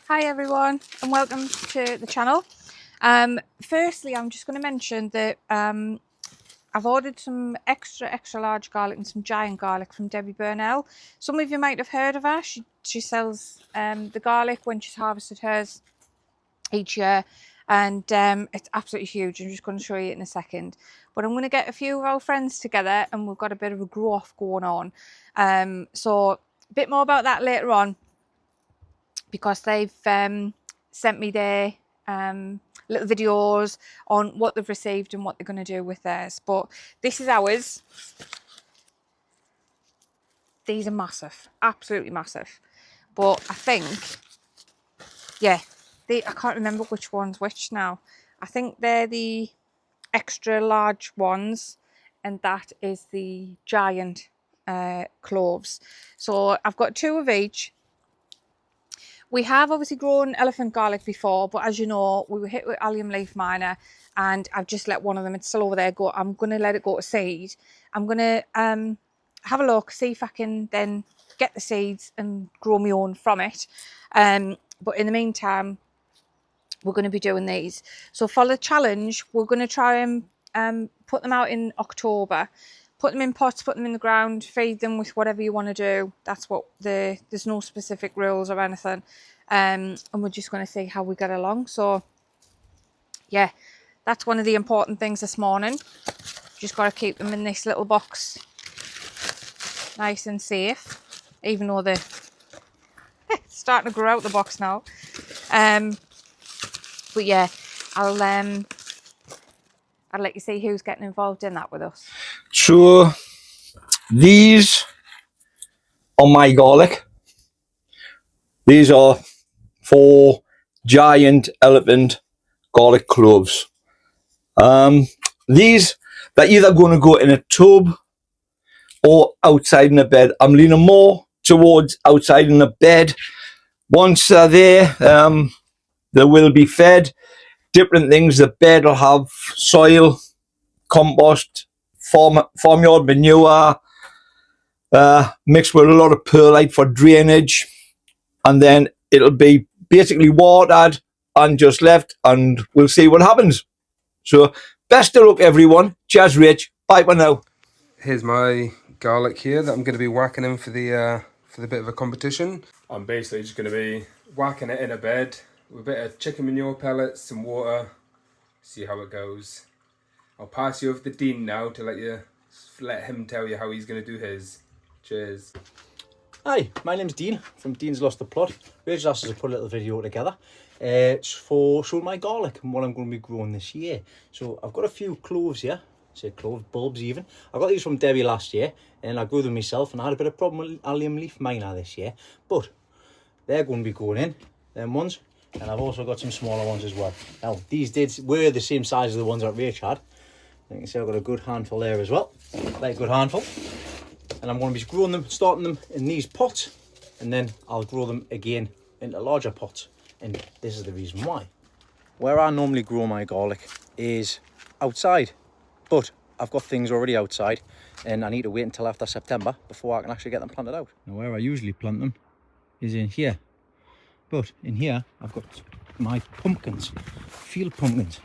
Hi everyone and welcome to the channel. Firstly, I'm just going to mention that I've ordered some extra large garlic and some giant garlic from Debbie Burnell. Some of you might have heard of her. She sells the garlic when she's harvested hers each year, and it's absolutely huge. I'm just going to show you it in a second, but I'm going to get a few of our friends together and we've got a bit of a grow off going on. So a bit more about that later on, because they've sent me their little videos on what they've received and what they're going to do with theirs. But this is ours. These are massive, absolutely massive. But I think, yeah, I can't remember which one's which now. I think they're the extra large ones and that is the giant cloves. So I've got two of each. We have obviously grown elephant garlic before, but as you know, we were hit with allium leaf miner and I've just let one of them, it's still over there, go. I'm going to let it go to seed. I'm going to have a look, see if I can then get the seeds and grow my own from it. But in the meantime, we're going to be doing these. So for the challenge, we're going to try and put them out in October. Put them in pots, put them in the ground, feed them with whatever you want to do. That's what there's no specific rules or anything. And we're just going to see how we get along. So yeah, that's one of the important things this morning. Just got to keep them in this little box nice and safe, even though they're starting to grow out the box now. But yeah, I'll let you see who's getting involved in that with us. So these are my garlic. These are 4 giant elephant garlic cloves. These, they're either going to go in a tub or outside in a bed. I'm leaning more towards outside in a bed. Once they're there, they will be fed different things. The bed will have soil, compost, farmyard manure, mixed with a lot of perlite for drainage, and then it'll be basically watered and just left, and we'll see what happens. So best of luck everyone. Cheers Rach, bye for now. Here's my garlic here that I'm going to be whacking in for the bit of a competition. I'm basically just going to be whacking it in a bed with a bit of chicken manure pellets, some water, see how it goes. I'll pass you over to Dean now to let him tell you how he's going to do his. Cheers. Hi, my name's Dean from Dean's Lost the Plot. Rach asked us to put a little video together. It's for showing my garlic and what I'm going to be growing this year. So I've got a few cloves here, say clove bulbs even. I got these from Debbie last year and I grew them myself, and I had a bit of problem with allium leaf miner this year. But they're going to be going in, them ones. And I've also got some smaller ones as well. Now, these were the same size as the ones that Rach had. You can see I've got a good handful there as well. Like a good handful. And I'm going to be growing them, starting them in these pots, and then I'll grow them again into larger pots. And this is the reason why. Where I normally grow my garlic is outside, but I've got things already outside and I need to wait until after September before I can actually get them planted out. Now where I usually plant them is in here, but in here I've got my pumpkins, field pumpkins.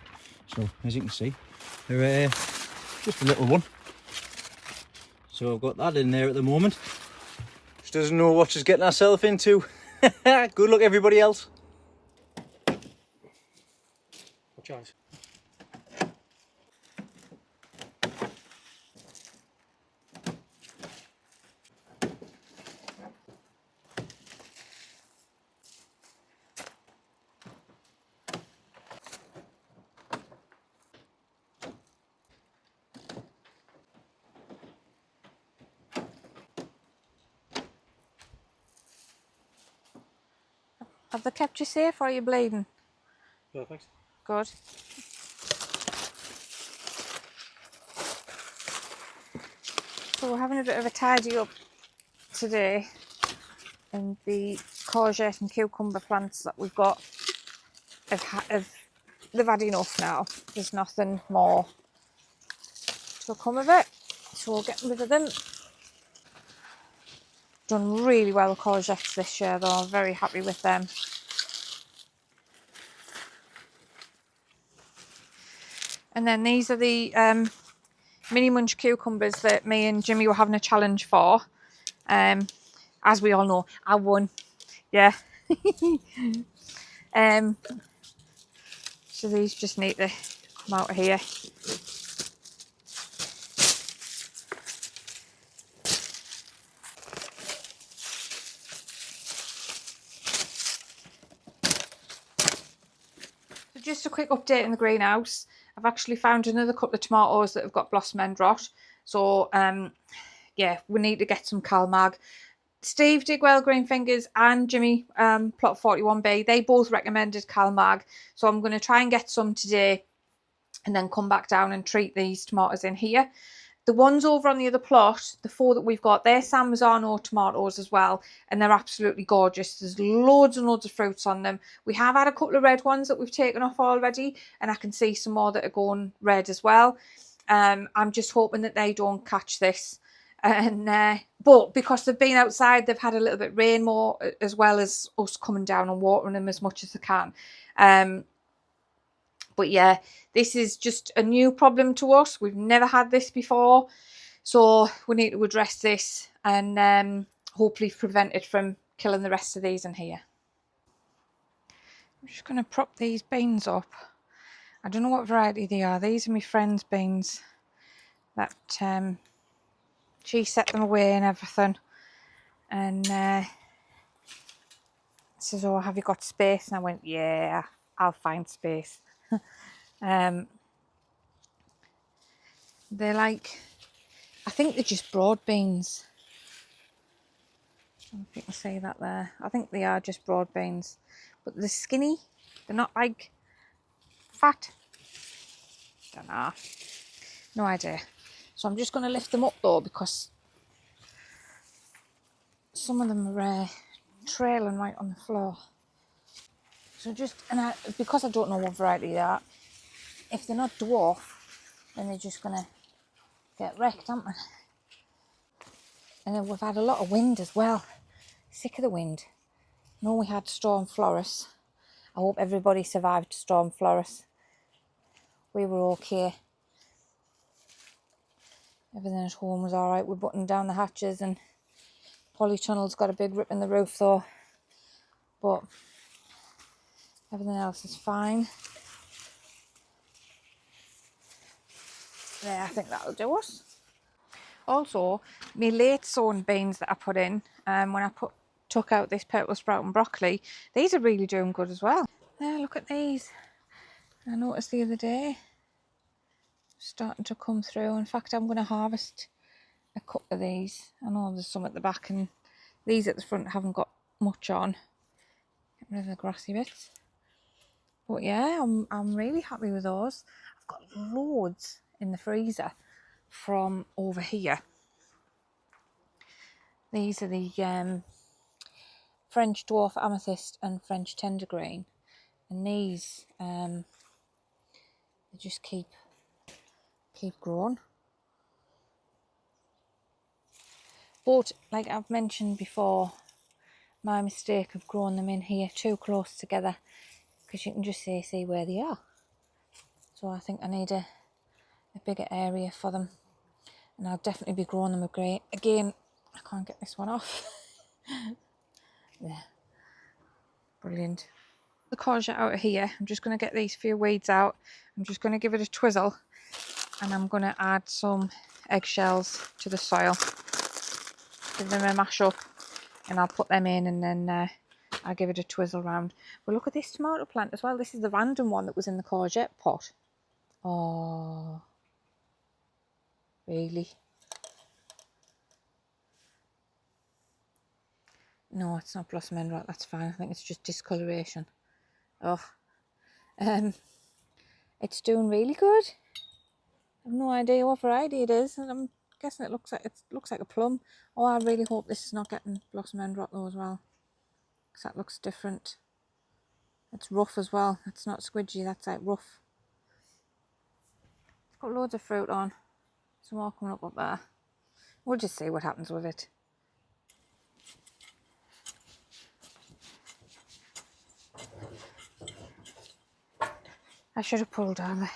So as you can see, they're just a little one. So I've got that in there at the moment. Just doesn't know what she's getting herself into. Good luck everybody else. Watch out. Have they kept you safe or are you bleeding? Perfect. Good. So we're having a bit of a tidy up today, and the courgette and cucumber plants that we've got they've had enough now. There's nothing more to come of it, so we'll get rid of them. Done really well with courgettes this year though, I'm very happy with them. And then these are the mini munch cucumbers that me and Jimmy were having a challenge for. As we all know, I won. Yeah. So these just need to come out of here. So just a quick update in the greenhouse. I've actually found another couple of tomatoes that have got blossom end rot. So yeah, we need to get some CalMag. Steve Digwell Green Fingers and Jimmy Plot 41B, they both recommended CalMag. So I'm going to try and get some today and then come back down and treat these tomatoes in here. The ones over on the other plot, the 4 that we've got, they're San Marzano tomatoes as well, and they're absolutely gorgeous. There's loads and loads of fruits on them. We have had a couple of red ones that we've taken off already, and I can see some more that are going red as well. I'm just hoping that they don't catch this. And but because they've been outside, they've had a little bit rain more, as well as us coming down and watering them as much as they can. But yeah, this is just a new problem to us. We've never had this before. So we need to address this and hopefully prevent it from killing the rest of these in here. I'm just going to prop these beans up. I don't know what variety they are. These are my friend's beans. That she set them away and everything. And says, oh, have you got space? And I went, yeah, I'll find space. They're like, I think they're just broad beans. I don't know if you can see that there. I think they are just broad beans. But they're skinny. They're not like fat. Don't know. No idea. So I'm just going to lift them up though, because some of them are trailing right on the floor. So just, and because I don't know what variety they are, if they're not dwarf, then they're just going to get wrecked, aren't they? And then we've had a lot of wind as well. Sick of the wind. No, we had Storm Floris. I hope everybody survived Storm Floris. We were okay. Everything at home was alright. We buttoned down the hatches, and polytunnel's got a big rip in the roof though. But everything else is fine. Yeah, I think that'll do us. Also, my late sown beans that I put in, when I took out this purple sprout and broccoli, these are really doing good as well. Yeah, look at these. I noticed the other day, starting to come through. In fact, I'm going to harvest a couple of these. I know there's some at the back, and these at the front haven't got much on. Get rid of the grassy bits. But yeah, I'm really happy with those. I've got loads in the freezer from over here. These are the French dwarf amethyst and French tender green, and these they just keep growing. But like I've mentioned before, my mistake of growing them in here too close together, because you can just see where they are. So I think I need a bigger area for them, and I'll definitely be growing them again. I can't get this one off. There, brilliant. The courgette out of here, I'm just going to get these few weeds out. I'm just going to give it a twizzle, and I'm going to add some eggshells to the soil, give them a mash up, and I'll put them in, and then I'll give it a twizzle round. But look at this tomato plant as well. This is the random one that was in the courgette pot. Oh, really? No, it's not blossom end rot, that's fine. I think it's just discoloration. Oh, it's doing really good. I have no idea what variety it is, and I'm guessing it looks like a plum. Oh, I really hope this is not getting blossom end rot though as well, because that looks different. It's rough as well. It's not squidgy. That's like rough. It's got loads of fruit on. Some more coming up there. We'll just see what happens with it. I should have pulled down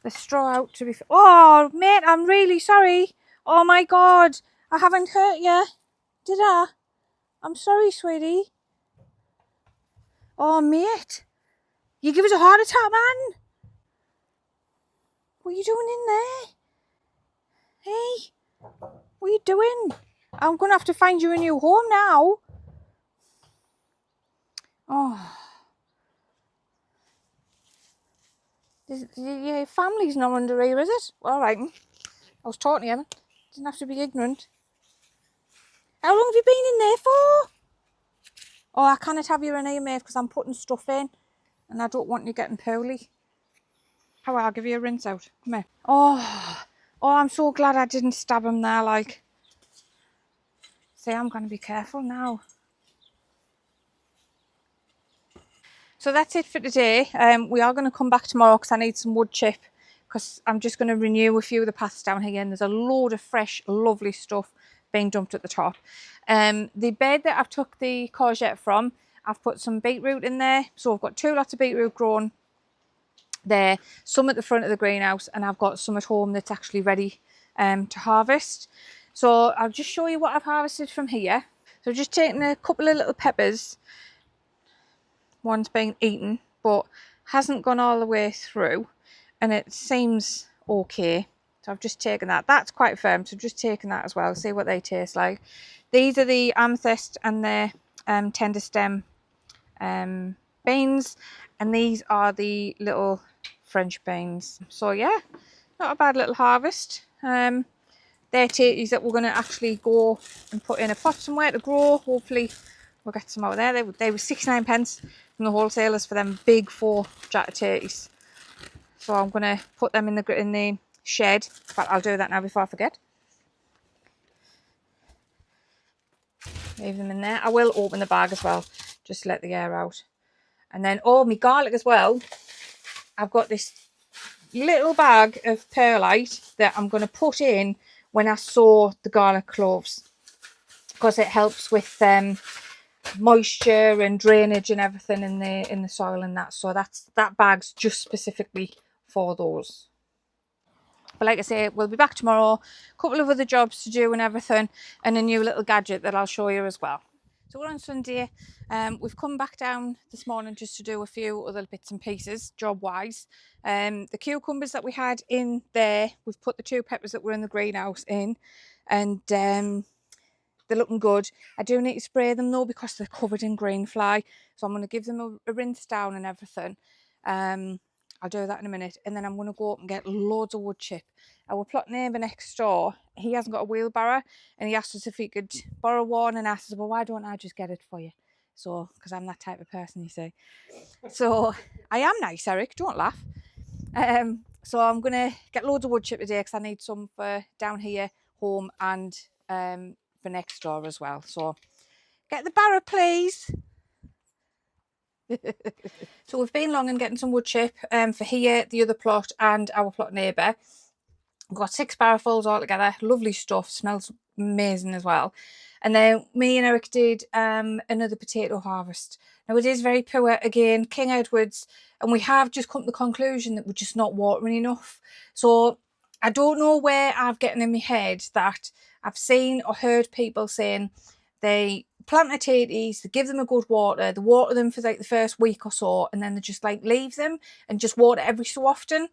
the straw out to be... Oh, mate, I'm really sorry. Oh, my God. I haven't hurt you, did I? I'm sorry, sweetie. Oh, mate. You give us a heart attack, man. What are you doing in there? Hey, what are you doing? I'm going to have to find you a new home now. Oh. Your family's not under here, is it? All right. I was talking to you. Didn't have to be ignorant. How long have you been in there for? Oh, I cannot have you in here, mate, because I'm putting stuff in and I don't want you getting poorly. How I'll give you a rinse out. Come here. Oh, I'm so glad I didn't stab him there, like. See, I'm going to be careful now. So that's it for today. We are going to come back tomorrow because I need some wood chip, because I'm just going to renew a few of the paths down here, and there's a load of fresh, lovely stuff being dumped at the top. The bed that I've took the courgette from, I've put some beetroot in there. So I've got 2 lots of beetroot grown there, some at the front of the greenhouse, and I've got some at home that's actually ready to harvest. So I'll just show you what I've harvested from here. So I've just taken a couple of little peppers. One's been eaten but hasn't gone all the way through, and it seems okay. So I've just taken that. That's quite firm, so I've just taken that as well. See what they taste like. These are the amethyst and the tender stem beans, and these are the little French beans. So yeah, not a bad little harvest. They're tatties that we're going to actually go and put in a pot somewhere to grow. Hopefully we'll get some out there. They were 69 pence from the wholesalers for them big 4 jar tatties. So I'm going to put them in the shed, but I'll do that now before I forget. Leave them in there. I will open the bag as well, just to let the air out. And then, oh, my garlic as well. I've got this little bag of perlite that I'm going to put in when I sow the garlic cloves, because it helps with moisture and drainage and everything in the soil and that. So that bag's just specifically for those. But like I say, we'll be back tomorrow. A couple of other jobs to do and everything, and a new little gadget that I'll show you as well. So we're on Sunday. We've come back down this morning just to do a few other bits and pieces, job-wise. The cucumbers that we had in there, we've put the 2 peppers that were in the greenhouse in, and they're looking good. I do need to spray them though, because they're covered in green fly. So I'm going to give them a rinse down and everything. I'll do that in a minute. And then I'm going to go up and get loads of wood chip. Our plot neighbour next door, he hasn't got a wheelbarrow, and he asked us if he could borrow one, and asked us, well, why don't I just get it for you? So, because I'm that type of person, you see. So, I am nice, Eric, don't laugh. So I'm going to get loads of wood chip today, because I need some for down here, home, and for next door as well. So, get the barrow, please. So we've been long and getting some wood chip for here, the other plot, and our plot neighbour. We've got 6 barrowfuls all together. Lovely stuff. Smells amazing as well. And then me and Eric did another potato harvest. Now it is very poor again, King Edwards, and we have just come to the conclusion that we're just not watering enough. So I don't know where I've gotten in my head that I've seen or heard people saying they plant potatoes, they give them a good water, they water them for like the first week or so, and then they just like leave them and just water every so often.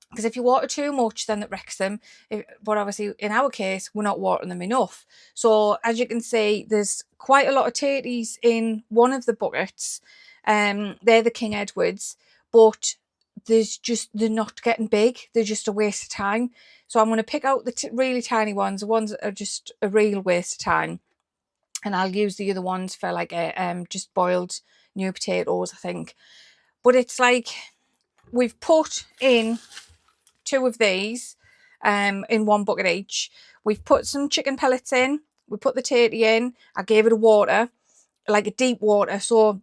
Because if you water too much, then it wrecks them. But obviously, in our case, we're not watering them enough. So as you can see, there's quite a lot of tatties in one of the buckets. They're the King Edwards, but they're not getting big. They're just a waste of time. So I'm going to pick out the really tiny ones, the ones that are just a real waste of time. And I'll use the other ones for like a just boiled new potatoes, I think. But it's like we've put in 2 of these in 1 bucket each. We've put some chicken pellets in. We put the tatty in. I gave it a water, like a deep water. So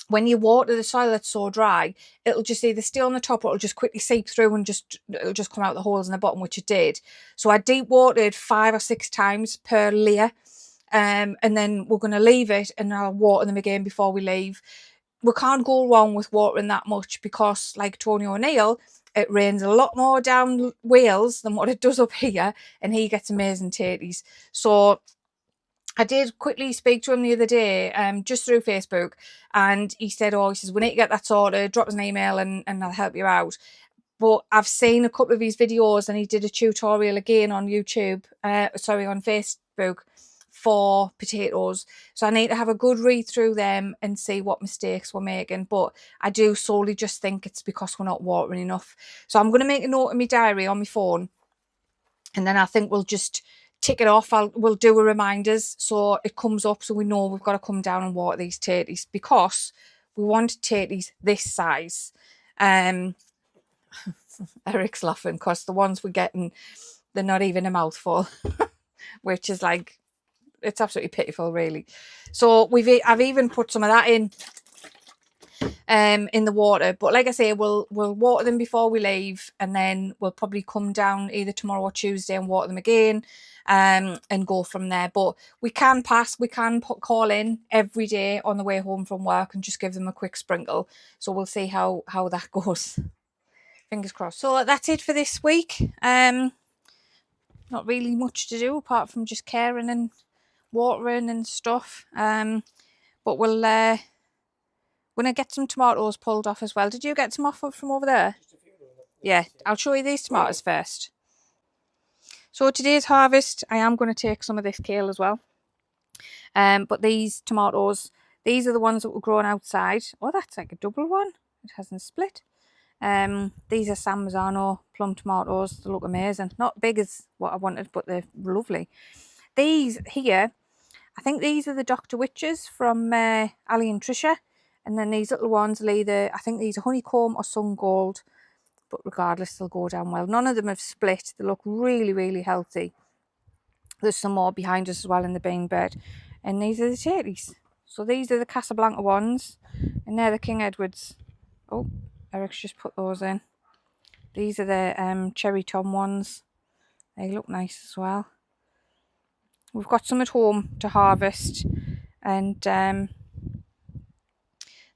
when you water the soil that's so dry, it'll just either stay on the top or it'll just quickly seep through and it'll just come out the holes in the bottom, which it did. So I deep watered 5 or 6 times per layer. And then we're going to leave it, and I'll water them again before we leave. we can't go wrong with watering that much, because like Tony O'Neill, it rains a lot more down Wales than what it does up here, and he gets amazing tatties. So I did quickly speak to him the other day, just through Facebook, and he said, oh, he says, we need to get that sorted, drop us an email and I'll help you out. But I've seen a couple of his videos, and he did a tutorial again on YouTube, on Facebook, for potatoes. So I need to have a good read through them and see what mistakes we're making. But I do solely just think it's because we're not watering enough. So I'm going to make a note in my diary on my phone, and then I think we'll just tick it off. We'll do a reminders so it comes up, so we know we've got to come down and water these tatties, because we want tatties this size. Eric's laughing because the ones we're getting, they're not even a mouthful, which is like, it's absolutely pitiful, really. So I've even put some of that in the water, but like I say, we'll water them before we leave, and then we'll probably come down either tomorrow or Tuesday and water them again, and go from there. But we can call in every day on the way home from work and just give them a quick sprinkle. So we'll see how that goes. Fingers crossed. So that's it for this week. Not really much to do apart from just caring and watering and stuff. But we'll gonna get some tomatoes pulled off as well. Did you get some off from over there? Yeah, I'll show you these tomatoes first. So today's harvest, I am going to take some of this kale as well. But these tomatoes, these are the ones that were grown outside. Oh, that's like a double one. It hasn't split. These are San Marzano plum tomatoes. They look amazing. Not big as what I wanted, but they're lovely. These here, I think these are the Dr. Witches from Ali and Trisha. And then these little ones are either, I think these are honeycomb or sun gold. But regardless, they'll go down well. None of them have split. They look really, really healthy. There's some more behind us as well in the bean bed. And these are the tatties. So these are the Casablanca ones. And they're the King Edwards. Oh, Eric's just put those in. These are the Cherry Tom ones. They look nice as well. We've got some at home to harvest. And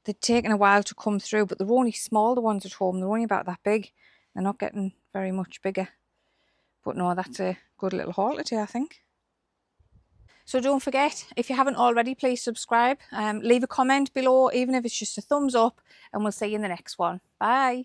they're taking a while to come through, but they're only small, the ones at home. They're only about that big. They're not getting very much bigger. But no, that's a good little haul today, I think. So don't forget, if you haven't already, please subscribe. Leave a comment below, even if it's just a thumbs up, and we'll see you in the next one. Bye.